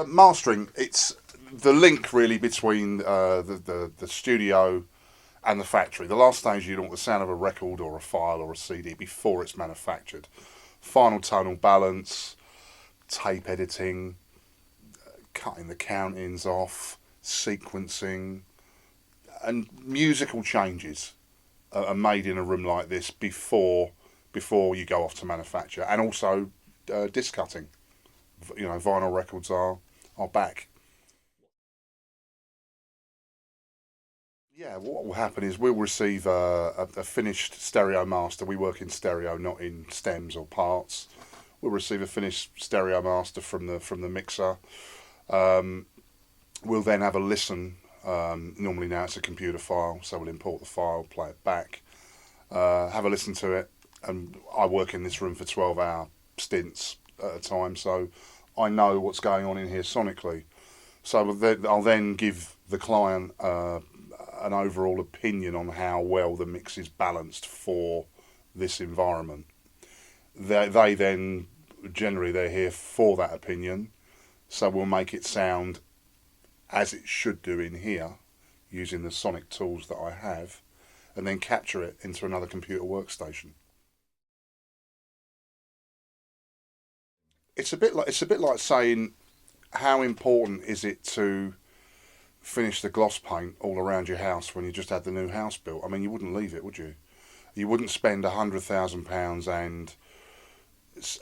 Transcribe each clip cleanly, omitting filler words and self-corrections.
Mastering, it's the link really between the studio and the factory. The last stage you want the sound of a record or a file or a CD before it's manufactured. Final tonal balance, tape editing, cutting the countings off, sequencing, and musical changes are made in a room like this before you go off to manufacture, and also disc cutting. Vinyl records are back. Yeah, what will happen is we'll receive a finished stereo master. We work in stereo, not in stems or parts. We'll receive a finished stereo master from the mixer. Um, we'll then have a listen. Normally now it's a computer file, so we'll import the file, play it back, have a listen to it, and I work in this room for 12-hour stints at a time, so I know what's going on in here sonically. So I'll then give the client an overall opinion on how well the mix is balanced for this environment. They then generally they're here for that opinion, so we'll make it sound as it should do in here using the sonic tools that I have, and then capture it into another computer workstation. It's a bit like saying how important is it to finish the gloss paint all around your house when you just had the new house built? I mean, you wouldn't leave it, would you? You wouldn't spend £100,000 and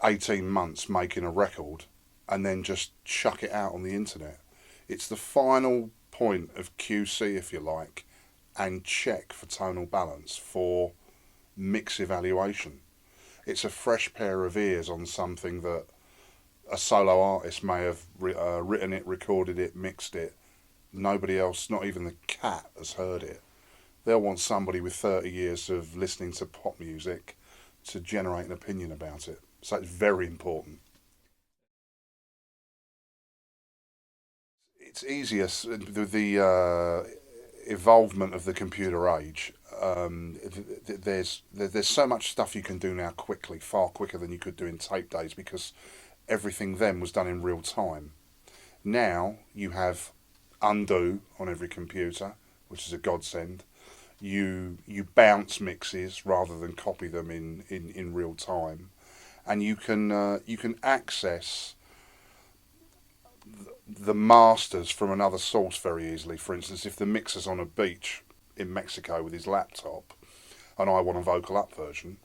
18 months making a record and then just chuck it out on the internet. It's the final point of QC, if you like, and check for tonal balance, for mix evaluation. It's a fresh pair of ears on something that a solo artist may have written it, recorded it, mixed it. Nobody else, not even the cat, has heard it. They'll want somebody with 30 years of listening to pop music to generate an opinion about it. So it's very important. It's easier with the evolvement of the computer age. There's so much stuff you can do now quickly, far quicker than you could do in tape days, because everything then was done in real time. Now you have undo on every computer, which is a godsend. You bounce mixes rather than copy them in real time, and you can access the masters from another source very easily. For instance, if the mixer's on a beach in Mexico with his laptop, and I want a vocal up version,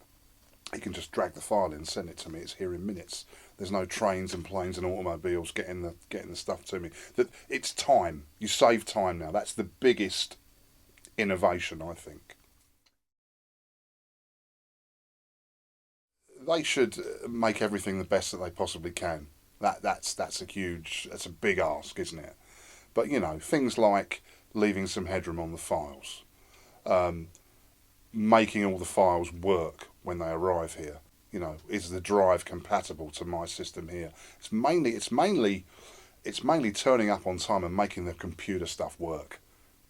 he can just drag the file in, send it to me. It's here in minutes. There's no trains and planes and automobiles getting the stuff to me. That it's time. You save time now. That's the biggest innovation, I think. They should make everything the best that they possibly can. That's a big ask, isn't it? But things like leaving some headroom on the files, um, making all the files work when they arrive here. Is the drive compatible to my system here? It's mainly turning up on time and making the computer stuff work.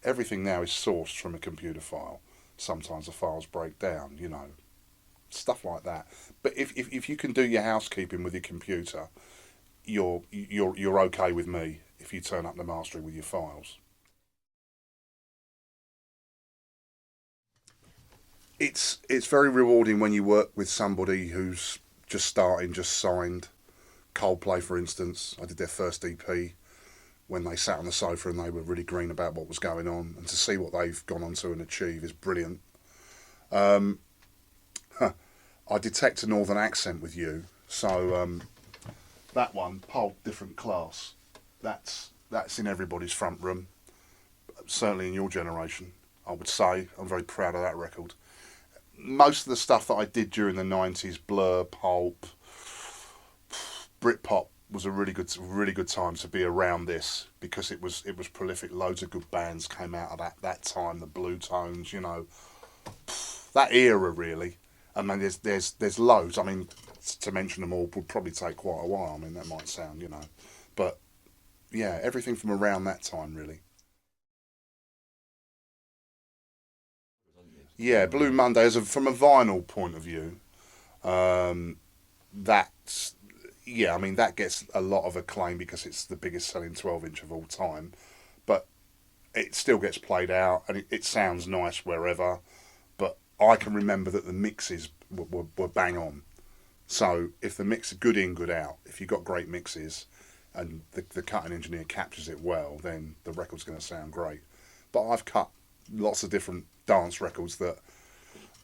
Everything now is sourced from a computer file. Sometimes the files break down, stuff like that. But if you can do your housekeeping with your computer, you're okay with me if you turn up the mastering with your files. It's very rewarding when you work with somebody who's just starting, just signed. Coldplay, for instance, I did their first EP when they sat on the sofa and they were really green about what was going on, and to see what they've gone on to and achieve is brilliant. Um, I detect a northern accent with you, so that one, whole different class. That's in everybody's front room, certainly in your generation. I would say I'm very proud of that record. Most of the stuff that I did during the '90s, Blur, Pulp, Britpop, was a really good time to be around this, because it was prolific. Loads of good bands came out of that time. The Blue Tones, that era really. I mean, there's loads. I mean, to mention them all would probably take quite a while. I mean, that might sound, but yeah, everything from around that time really. Yeah, Blue Monday, from a vinyl point of view, um, that's yeah, I mean that gets a lot of acclaim because it's the biggest selling 12-inch of all time, but it still gets played out and it sounds nice wherever. But I can remember that the mixes were bang on. So if the mix is good in, good out, if you've got great mixes and the cutting engineer captures it well, then the record's going to sound great. But I've cut lots of different dance records that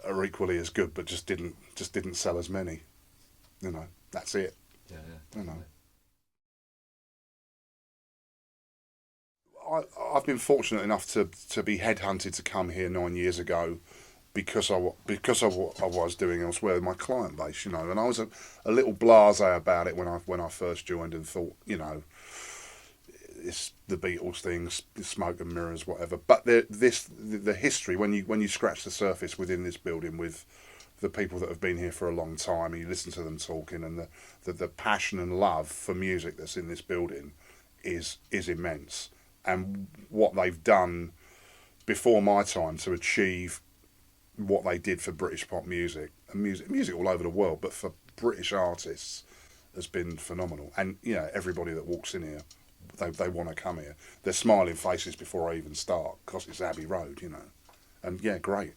are equally as good, but just didn't sell as many. You know, that's it. Yeah, You definitely. know, I've been fortunate enough to be headhunted to come here 9 years ago because of what I was doing elsewhere with my client base, you know, and I was a little blasé about it when I first joined and thought, you know, it's the Beatles things, smoke and mirrors, whatever. But the history when you scratch the surface within this building with the people that have been here for a long time, and you listen to them talking, and the passion and love for music that's in this building is immense. And what they've done before my time to achieve what they did for British pop music and music all over the world, but for British artists has been phenomenal. And you know, everybody that walks in here, they want to come here. They're smiling faces before I even start because it's Abbey Road, you know. And yeah, great.